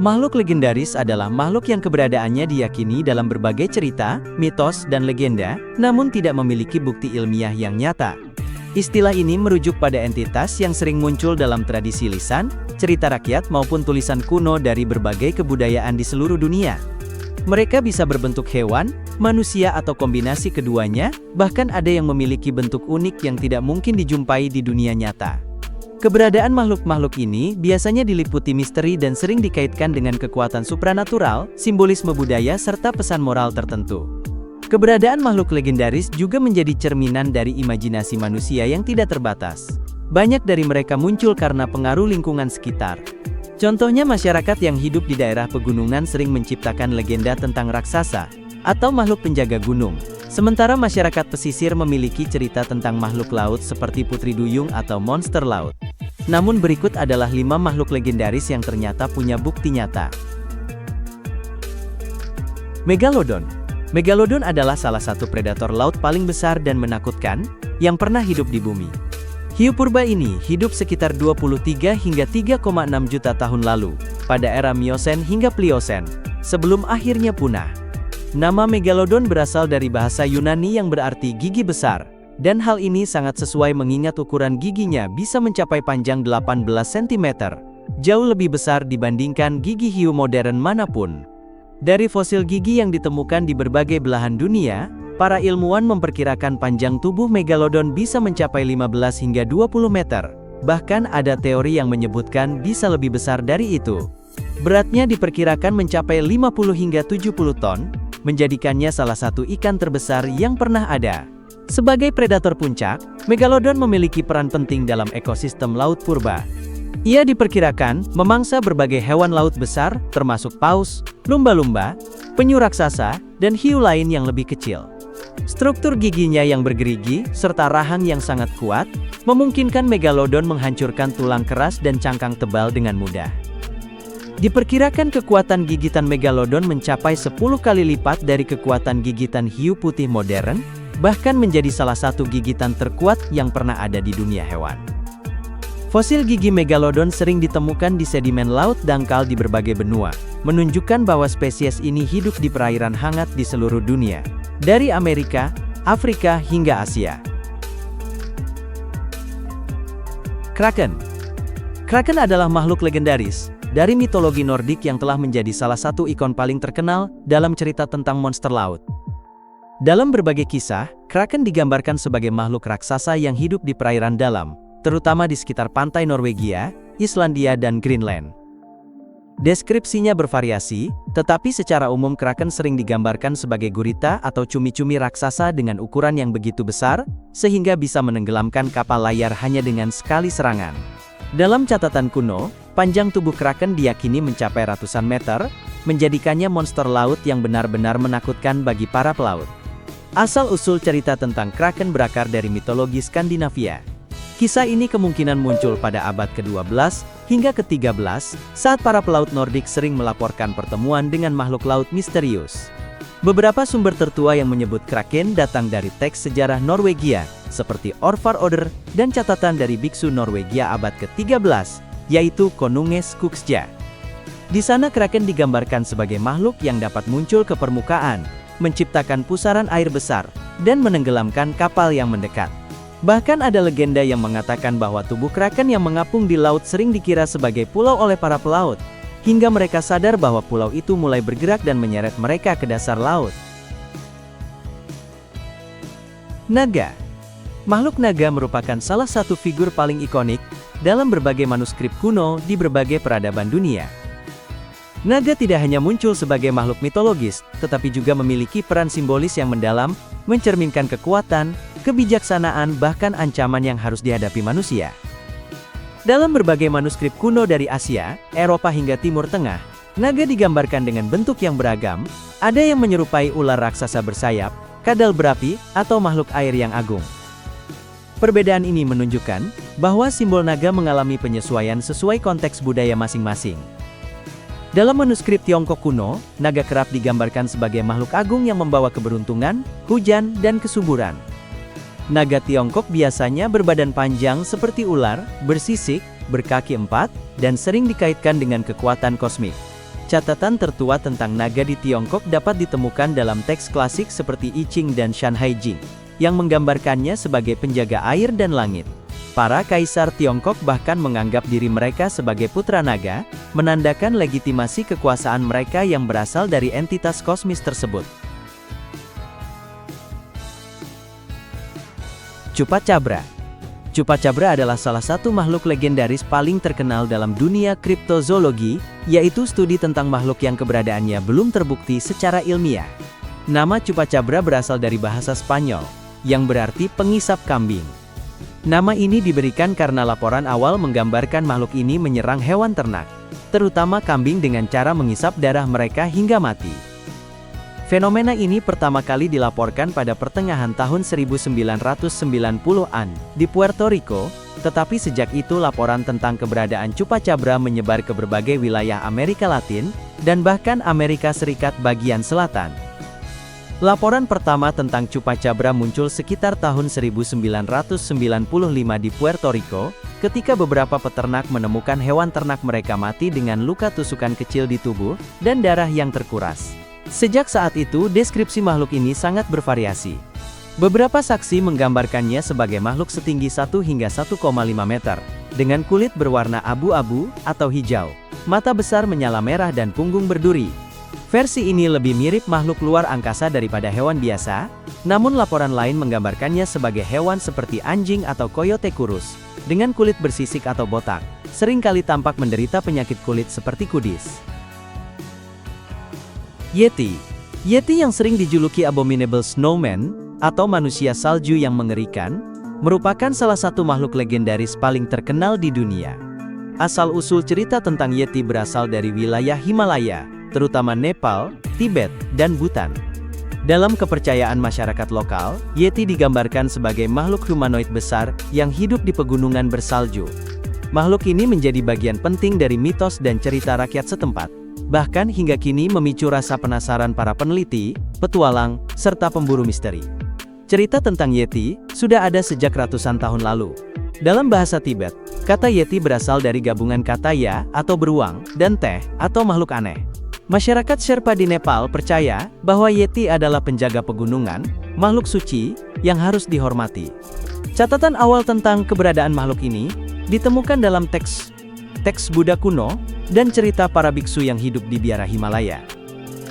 Makhluk legendaris adalah makhluk yang keberadaannya diyakini dalam berbagai cerita, mitos, dan legenda, namun tidak memiliki bukti ilmiah yang nyata. Istilah ini merujuk pada entitas yang sering muncul dalam tradisi lisan, cerita rakyat maupun tulisan kuno dari berbagai kebudayaan di seluruh dunia. Mereka bisa berbentuk hewan, manusia atau kombinasi keduanya, bahkan ada yang memiliki bentuk unik yang tidak mungkin dijumpai di dunia nyata. Keberadaan makhluk-makhluk ini biasanya diliputi misteri dan sering dikaitkan dengan kekuatan supranatural, simbolisme budaya serta pesan moral tertentu. Keberadaan makhluk legendaris juga menjadi cerminan dari imajinasi manusia yang tidak terbatas. Banyak dari mereka muncul karena pengaruh lingkungan sekitar. Contohnya masyarakat yang hidup di daerah pegunungan sering menciptakan legenda tentang raksasa atau makhluk penjaga gunung. Sementara masyarakat pesisir memiliki cerita tentang makhluk laut seperti putri duyung atau monster laut. Namun berikut adalah 5 makhluk legendaris yang ternyata punya bukti nyata. Megalodon. Megalodon adalah salah satu predator laut paling besar dan menakutkan yang pernah hidup di bumi. Hiu purba ini hidup sekitar 23 hingga 3,6 juta tahun lalu, pada era Miosen hingga Pliosen, sebelum akhirnya punah. Nama Megalodon berasal dari bahasa Yunani yang berarti gigi besar. Dan hal ini sangat sesuai mengingat ukuran giginya bisa mencapai panjang 18 cm, jauh lebih besar dibandingkan gigi hiu modern manapun. Dari fosil gigi yang ditemukan di berbagai belahan dunia, para ilmuwan memperkirakan panjang tubuh Megalodon bisa mencapai 15 hingga 20 meter. Bahkan ada teori yang menyebutkan bisa lebih besar dari itu. Beratnya diperkirakan mencapai 50 hingga 70 ton, menjadikannya salah satu ikan terbesar yang pernah ada. Sebagai predator puncak, Megalodon memiliki peran penting dalam ekosistem laut purba. Ia diperkirakan memangsa berbagai hewan laut besar, termasuk paus, lumba-lumba, penyu raksasa, dan hiu lain yang lebih kecil. Struktur giginya yang bergerigi, serta rahang yang sangat kuat, memungkinkan Megalodon menghancurkan tulang keras dan cangkang tebal dengan mudah. Diperkirakan kekuatan gigitan Megalodon mencapai 10 kali lipat dari kekuatan gigitan hiu putih modern, bahkan menjadi salah satu gigitan terkuat yang pernah ada di dunia hewan. Fosil gigi Megalodon sering ditemukan di sedimen laut dangkal di berbagai benua, menunjukkan bahwa spesies ini hidup di perairan hangat di seluruh dunia, dari Amerika, Afrika hingga Asia. Kraken. Kraken adalah makhluk legendaris dari mitologi Nordik yang telah menjadi salah satu ikon paling terkenal dalam cerita tentang monster laut. Dalam berbagai kisah, Kraken digambarkan sebagai makhluk raksasa yang hidup di perairan dalam, terutama di sekitar pantai Norwegia, Islandia, dan Greenland. Deskripsinya bervariasi, tetapi secara umum Kraken sering digambarkan sebagai gurita atau cumi-cumi raksasa dengan ukuran yang begitu besar, sehingga bisa menenggelamkan kapal layar hanya dengan sekali serangan. Dalam catatan kuno, panjang tubuh Kraken diyakini mencapai ratusan meter, menjadikannya monster laut yang benar-benar menakutkan bagi para pelaut. Asal-usul cerita tentang Kraken berakar dari mitologi Skandinavia. Kisah ini kemungkinan muncul pada abad ke-12 hingga ke-13, saat para pelaut Nordik sering melaporkan pertemuan dengan makhluk laut misterius. Beberapa sumber tertua yang menyebut Kraken datang dari teks sejarah Norwegia, seperti Orvar Oder, dan catatan dari biksu Norwegia abad ke-13, yaitu Konunges Kuksja. Di sana Kraken digambarkan sebagai makhluk yang dapat muncul ke permukaan, menciptakan pusaran air besar, dan menenggelamkan kapal yang mendekat. Bahkan ada legenda yang mengatakan bahwa tubuh Kraken yang mengapung di laut sering dikira sebagai pulau oleh para pelaut, hingga mereka sadar bahwa pulau itu mulai bergerak dan menyeret mereka ke dasar laut. Naga. Makhluk naga merupakan salah satu figur paling ikonik dalam berbagai manuskrip kuno di berbagai peradaban dunia. Naga tidak hanya muncul sebagai makhluk mitologis, tetapi juga memiliki peran simbolis yang mendalam, mencerminkan kekuatan, kebijaksanaan, bahkan ancaman yang harus dihadapi manusia. Dalam berbagai manuskrip kuno dari Asia, Eropa hingga Timur Tengah, naga digambarkan dengan bentuk yang beragam, ada yang menyerupai ular raksasa bersayap, kadal berapi, atau makhluk air yang agung. Perbedaan ini menunjukkan bahwa simbol naga mengalami penyesuaian sesuai konteks budaya masing-masing. Dalam manuskrip Tiongkok kuno, naga kerap digambarkan sebagai makhluk agung yang membawa keberuntungan, hujan, dan kesuburan. Naga Tiongkok biasanya berbadan panjang seperti ular, bersisik, berkaki 4, dan sering dikaitkan dengan kekuatan kosmik. Catatan tertua tentang naga di Tiongkok dapat ditemukan dalam teks klasik seperti I Ching dan Shanhai Jing, yang menggambarkannya sebagai penjaga air dan langit. Para kaisar Tiongkok bahkan menganggap diri mereka sebagai putra naga, menandakan legitimasi kekuasaan mereka yang berasal dari entitas kosmis tersebut. Chupacabra. Chupacabra adalah salah satu makhluk legendaris paling terkenal dalam dunia kriptozoologi, yaitu studi tentang makhluk yang keberadaannya belum terbukti secara ilmiah. Nama Chupacabra berasal dari bahasa Spanyol, yang berarti pengisap kambing. Nama ini diberikan karena laporan awal menggambarkan makhluk ini menyerang hewan ternak, terutama kambing dengan cara mengisap darah mereka hingga mati. Fenomena ini pertama kali dilaporkan pada pertengahan tahun 1990-an di Puerto Rico, tetapi sejak itu laporan tentang keberadaan Chupacabra menyebar ke berbagai wilayah Amerika Latin, dan bahkan Amerika Serikat bagian selatan. Laporan pertama tentang Chupacabra muncul sekitar tahun 1995 di Puerto Rico, ketika beberapa peternak menemukan hewan ternak mereka mati dengan luka tusukan kecil di tubuh, dan darah yang terkuras. Sejak saat itu, deskripsi makhluk ini sangat bervariasi. Beberapa saksi menggambarkannya sebagai makhluk setinggi 1 hingga 1,5 meter, dengan kulit berwarna abu-abu atau hijau, mata besar menyala merah dan punggung berduri. Versi ini lebih mirip makhluk luar angkasa daripada hewan biasa, namun laporan lain menggambarkannya sebagai hewan seperti anjing atau coyote kurus, dengan kulit bersisik atau botak, seringkali tampak menderita penyakit kulit seperti kudis. Yeti. Yeti yang sering dijuluki Abominable Snowman, atau manusia salju yang mengerikan, merupakan salah satu makhluk legendaris paling terkenal di dunia. Asal-usul cerita tentang Yeti berasal dari wilayah Himalaya, terutama Nepal, Tibet, dan Bhutan. Dalam kepercayaan masyarakat lokal, Yeti digambarkan sebagai makhluk humanoid besar yang hidup di pegunungan bersalju. Makhluk ini menjadi bagian penting dari mitos dan cerita rakyat setempat, bahkan hingga kini memicu rasa penasaran para peneliti, petualang, serta pemburu misteri. Cerita tentang Yeti sudah ada sejak ratusan tahun lalu. Dalam bahasa Tibet, kata Yeti berasal dari gabungan kata ya atau beruang, dan teh atau makhluk aneh. Masyarakat Sherpa di Nepal percaya bahwa Yeti adalah penjaga pegunungan, makhluk suci, yang harus dihormati. Catatan awal tentang keberadaan makhluk ini ditemukan dalam teks Buddha kuno dan cerita para biksu yang hidup di biara Himalaya.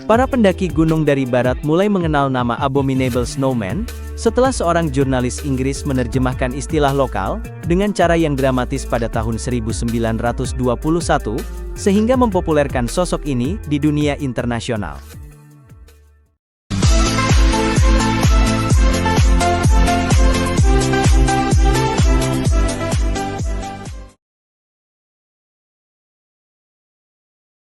Para pendaki gunung dari barat mulai mengenal nama Abominable Snowman setelah seorang jurnalis Inggris menerjemahkan istilah lokal dengan cara yang dramatis pada tahun 1921, sehingga mempopulerkan sosok ini di dunia internasional.